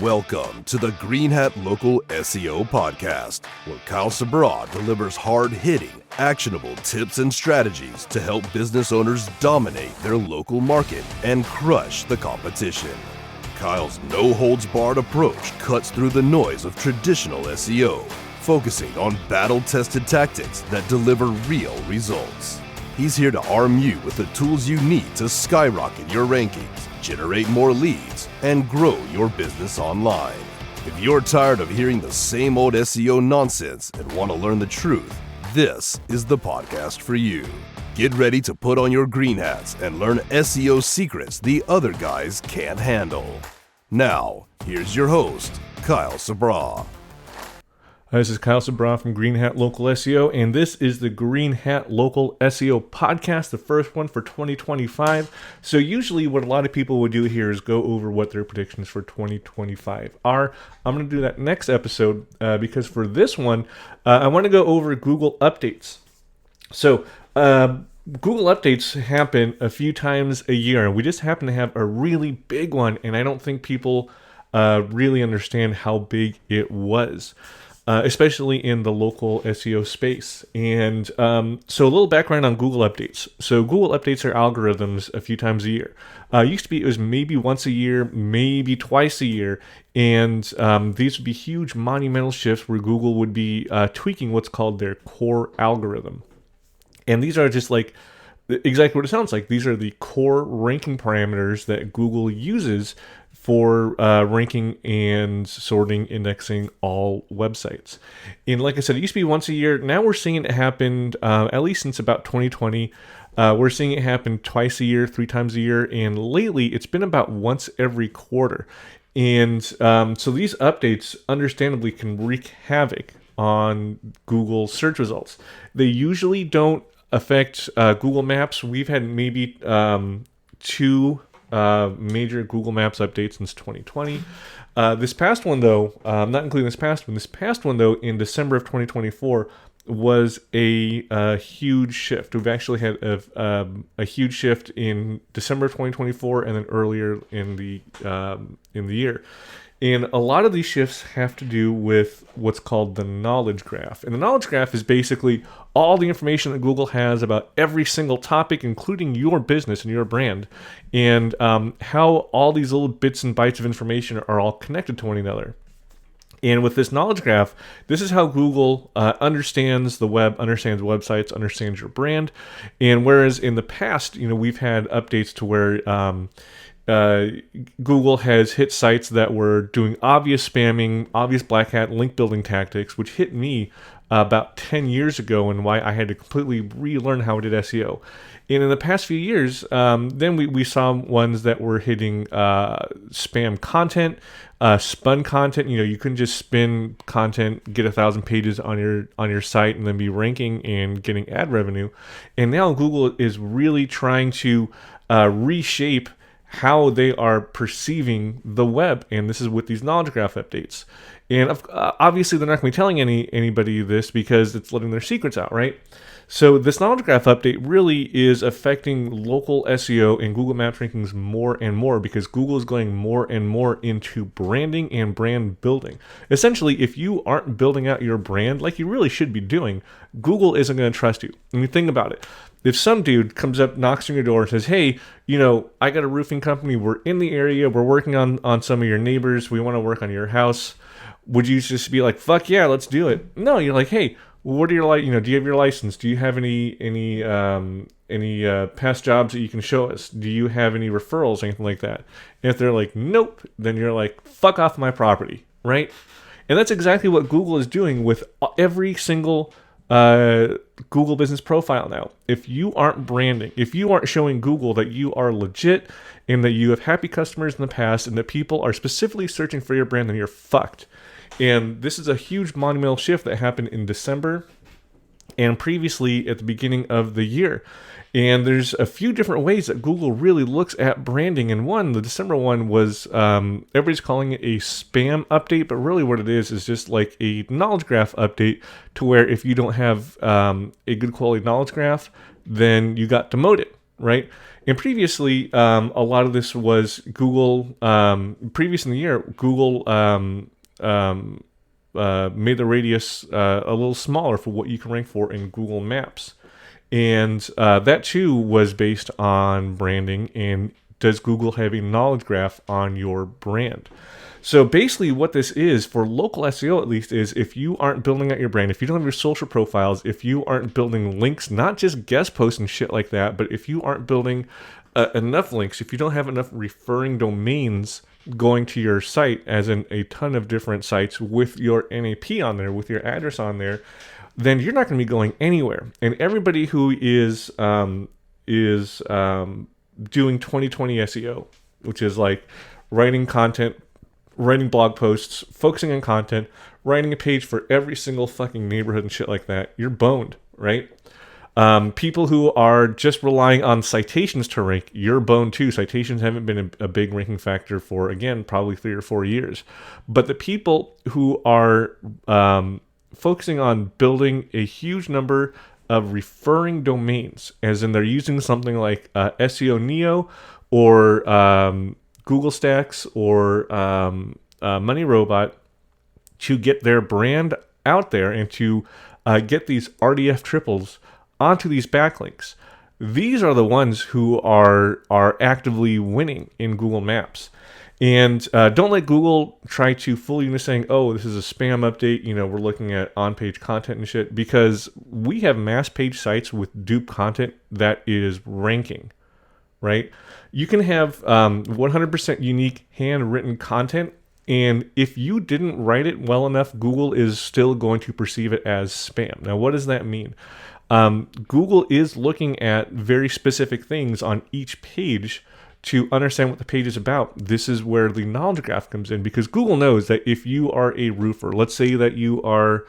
Welcome to the Green Hat Local SEO Podcast, where Kyle Sabra delivers hard-hitting, actionable tips and strategies to help business owners dominate their local market and crush the competition. Kyle's no-holds-barred approach cuts through the noise of traditional SEO, focusing on battle-tested tactics that deliver real results. He's here to arm you with the tools you need to skyrocket your rankings, generate more leads, and grow your business online. If you're tired of hearing the same old SEO nonsense and want to learn the truth, this is the podcast for you. Get ready to put on your green hats and learn SEO secrets the other guys can't handle. Now, here's your host, Kyle Sabra. This is Kyle Sabra from Green Hat Local SEO, and this is the Green Hat Local SEO podcast, the first one for 2025. So usually what a lot of people would do here is go over what their predictions for 2025 are. I'm going to do that next episode because for this one, I want to go over Google updates. So Google updates happen a few times a year, and we just happen to have a really big one, and I don't think people really understand how big it was. Especially in the local SEO space. And so a little background on Google updates. So Google updates their algorithms a few times a year. Used to be it was maybe once a year, maybe twice a year. And these would be huge monumental shifts where Google would be tweaking what's called their core algorithm. And these are just like exactly what it sounds like. These are the core ranking parameters that Google uses for ranking and sorting, indexing all websites. And like I said, it used to be once a year. Now we're seeing it happen, at least since about 2020. We're seeing it happen twice a year, 3 times a year. And lately, it's been about once every quarter. And so these updates, understandably, can wreak havoc on Google search results. They usually don't affect Google Maps. We've had maybe 2 major Google Maps updates since 2020. This past one, though, not including this past one, though, in December of 2024 was a huge shift. We've actually had a huge shift in December of 2024 and then earlier in the year. And a lot of these shifts have to do with what's called the knowledge graph. And the knowledge graph is basically all the information that Google has about every single topic, including your business and your brand, and how all these little bits and bytes of information are all connected to one another. And with this knowledge graph, this is how Google understands the web, understands websites, understands your brand. And whereas in the past, we've had updates to where Google has hit sites that were doing obvious spamming, obvious black hat link building tactics, which hit me about 10 years ago and why I had to completely relearn how I did SEO. And in the past few years, then we saw ones that were hitting spam content, spun content. You couldn't just spin content, get 1,000 pages on your site, and then be ranking and getting ad revenue. And now Google is really trying to reshape how they are perceiving the web, and this is with these knowledge graph updates. And obviously, they're not going to be telling anybody this because it's letting their secrets out, right? So this knowledge graph update really is affecting local SEO and Google Maps rankings more and more because Google is going more and more into branding and brand building. Essentially, if you aren't building out your brand like you really should be doing, Google isn't going to trust you. I mean, think about it. If some dude comes up, knocks on your door and says, hey, I got a roofing company. We're in the area. We're working on some of your neighbors. We want to work on your house. Would you just be like, fuck yeah, let's do it? No, you're like, hey, what are your do you have your license? Do you have any past jobs that you can show us? Do you have any referrals, anything like that? And if they're like, nope, then you're like, fuck off my property, right? And that's exactly what Google is doing with every single Google business profile now. If you aren't branding, if you aren't showing Google that you are legit and that you have happy customers in the past and that people are specifically searching for your brand, then you're fucked. And this is a huge monumental shift that happened in December and previously at the beginning of the year. And there's a few different ways that Google really looks at branding. And the December one was, everybody's calling it a spam update, but really what it is just like a knowledge graph update to where if you don't have a good quality knowledge graph, then you got demoted, right? And previously, a lot of this was Google. Previous in the year, Google made the radius a little smaller for what you can rank for in Google Maps. And that too was based on branding and does Google have a knowledge graph on your brand? So basically what this is for local SEO, at least, is if you aren't building out your brand, if you don't have your social profiles, if you aren't building links, not just guest posts and shit like that, but if you aren't building enough links, if you don't have enough referring domains going to your site, as in a ton of different sites with your NAP on there, with your address on there, then you're not going to be going anywhere. And everybody who is doing 2020 SEO, which is like writing content, writing blog posts, focusing on content, writing a page for every single fucking neighborhood and shit like that, you're boned, right? People who are just relying on citations to rank, you're boned too. Citations haven't been a big ranking factor for, again, probably 3 or 4 years. But the people who are focusing on building a huge number of referring domains, as in they're using something like SEO Neo or Google Stacks or Money Robot to get their brand out there and to get these RDF triples onto these backlinks. These are the ones who are actively winning in Google Maps. And don't let Google try to fool you into saying, oh, this is a spam update, we're looking at on-page content and shit, because we have mass page sites with dupe content that is ranking, right? You can have 100% unique handwritten content, and if you didn't write it well enough, Google is still going to perceive it as spam. Now, what does that mean? Google is looking at very specific things on each page to understand what the page is about. This is where the knowledge graph comes in, because Google knows that if you are a roofer, let's say that you are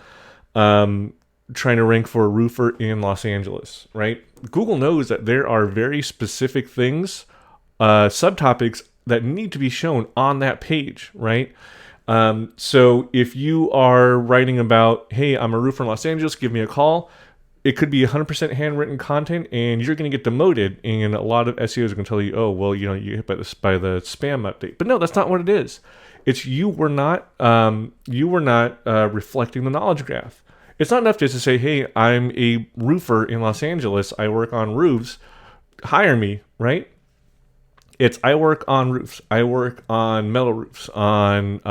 trying to rank for a roofer in Los Angeles, right? Google knows that there are very specific things, subtopics that need to be shown on that page, right? So if you are writing about, hey, I'm a roofer in Los Angeles, give me a call, it could be 100% handwritten content, and you're going to get demoted. And a lot of SEOs are going to tell you, "Oh, well, you hit by the spam update." But no, that's not what it is. It's you were not reflecting the knowledge graph. It's not enough just to say, "Hey, I'm a roofer in Los Angeles. I work on roofs. Hire me." Right? It's I work on roofs. I work on metal roofs, on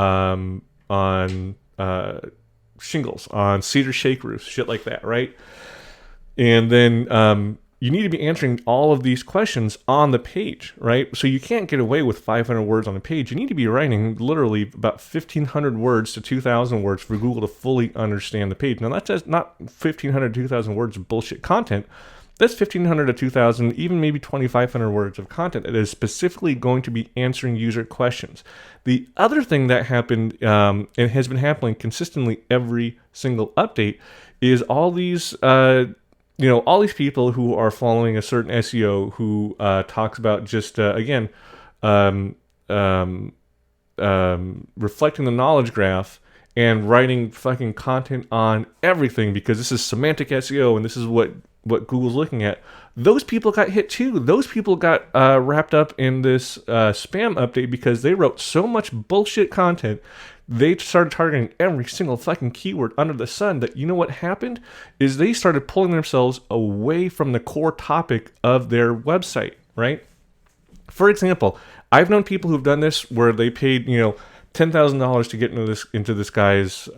shingles, on cedar shake roofs, shit like that. Right? And then you need to be answering all of these questions on the page, right? So you can't get away with 500 words on a page. You need to be writing literally about 1,500 words to 2,000 words for Google to fully understand the page. Now, that's just not 1,500 to 2,000 words of bullshit content. That's 1,500 to 2,000, even maybe 2,500 words of content that is specifically going to be answering user questions. The other thing that happened and has been happening consistently every single update is all these all these people who are following a certain SEO who talks about just, reflecting the knowledge graph and writing fucking content on everything because this is semantic SEO and this is what Google's looking at. Those people got hit too. Those people got wrapped up in this spam update because they wrote so much bullshit content. They started targeting every single fucking keyword under the sun that, you know what happened is they started pulling themselves away from the core topic of their website, right? For example, I've known people who've done this where they paid, $10,000 to get into this guy's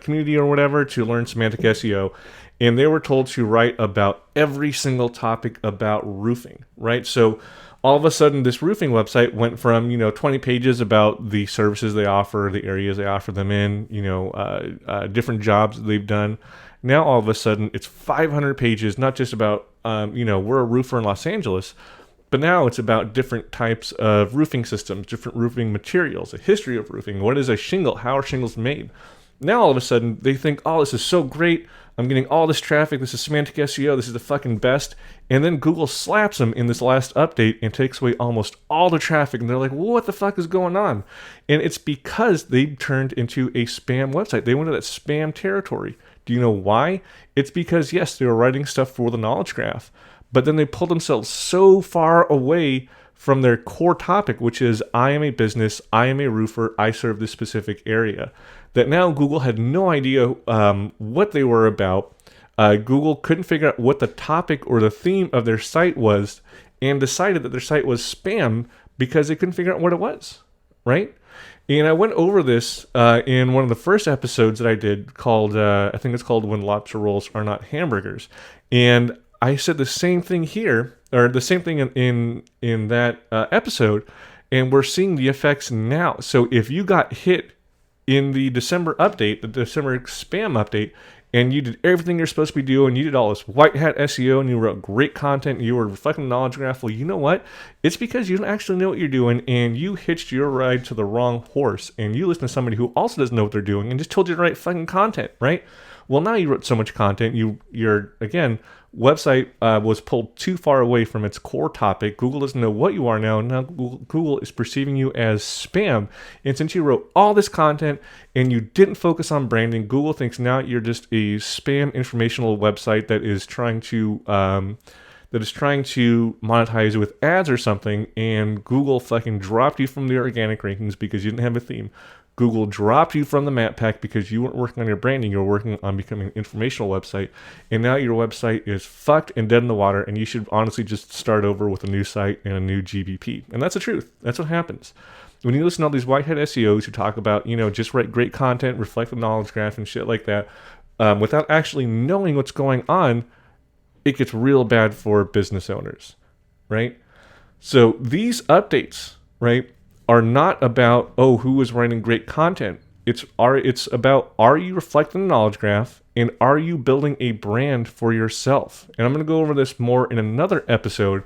community or whatever to learn semantic SEO, and they were told to write about every single topic about roofing, right? So all of a sudden, this roofing website went from, 20 pages about the services they offer, the areas they offer them in, different jobs they've done. Now, all of a sudden, it's 500 pages, not just about, we're a roofer in Los Angeles, but now it's about different types of roofing systems, different roofing materials, a history of roofing. What is a shingle? How are shingles made? Now, all of a sudden, they think, oh, this is so great. I'm getting all this traffic. This is semantic SEO. This is the fucking best. And then Google slaps them in this last update and takes away almost all the traffic. And they're like, what the fuck is going on? And it's because they turned into a spam website. They went into that spam territory. Do you know why? It's because, yes, they were writing stuff for the knowledge graph. but then they pull themselves so far away from their core topic, which is I am a business, I am a roofer, I serve this specific area, that now Google had no idea what they were about. Google couldn't figure out what the topic or the theme of their site was, and decided that their site was spam because they couldn't figure out what it was, right? And I went over this in one of the first episodes that I did called, I think it's called When Lobster Rolls Are Not Hamburgers. And I said the same thing here, or the same thing in that episode, and we're seeing the effects now. So if you got hit in the December update, the December spam update, and you did everything you're supposed to be doing, you did all this white hat SEO, and you wrote great content, and you were reflecting the knowledge graph, well, you know what? It's because you don't actually know what you're doing, and you hitched your ride to the wrong horse, and you listen to somebody who also doesn't know what they're doing, and just told you to write fucking content, right? Well, now you wrote so much content, your again, website was pulled too far away from its core topic. Google doesn't know what you are now. Now Google is perceiving you as spam. And since you wrote all this content and you didn't focus on branding, Google thinks now you're just a spam informational website that is trying to monetize with ads or something. And Google fucking dropped you from the organic rankings because you didn't have a theme. Google dropped you from the map pack because you weren't working on your branding. You were working on becoming an informational website. And now your website is fucked and dead in the water. And you should honestly just start over with a new site and a new GBP. And that's the truth. That's what happens. When you listen to all these whitehead SEOs who talk about, just write great content, reflect the knowledge graph and shit like that, without actually knowing what's going on, it gets real bad for business owners, right? So these updates, right, are not about, who is writing great content. It's about, are you reflecting the knowledge graph, and are you building a brand for yourself? And I'm going to go over this more in another episode,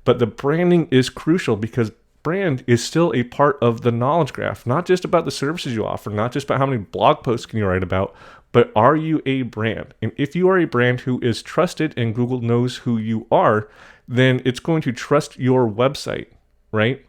but the branding is crucial because brand is still a part of the knowledge graph, not just about the services you offer, not just about how many blog posts can you write about, but are you a brand? And if you are a brand who is trusted and Google knows who you are, then it's going to trust your website, right?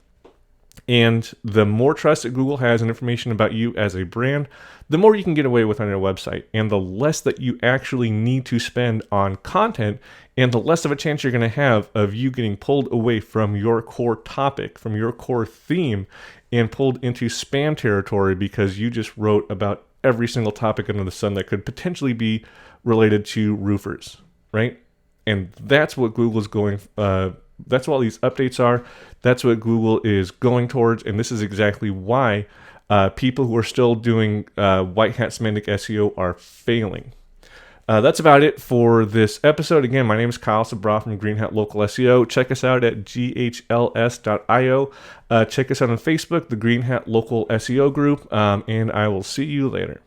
And the more trust that Google has and information about you as a brand, the more you can get away with on your website, and the less that you actually need to spend on content, and the less of a chance you're going to have of you getting pulled away from your core topic, from your core theme, and pulled into spam territory because you just wrote about every single topic under the sun that could potentially be related to roofers, right? And that's what Google's going that's what all these updates are. That's what Google is going towards. And this is exactly why people who are still doing white hat semantic SEO are failing. That's about it for this episode. Again, my name is Kyle Sabra from Green Hat Local SEO. Check us out atghls.io. Check us out on Facebook, the Green Hat Local SEO group. And I will see you later.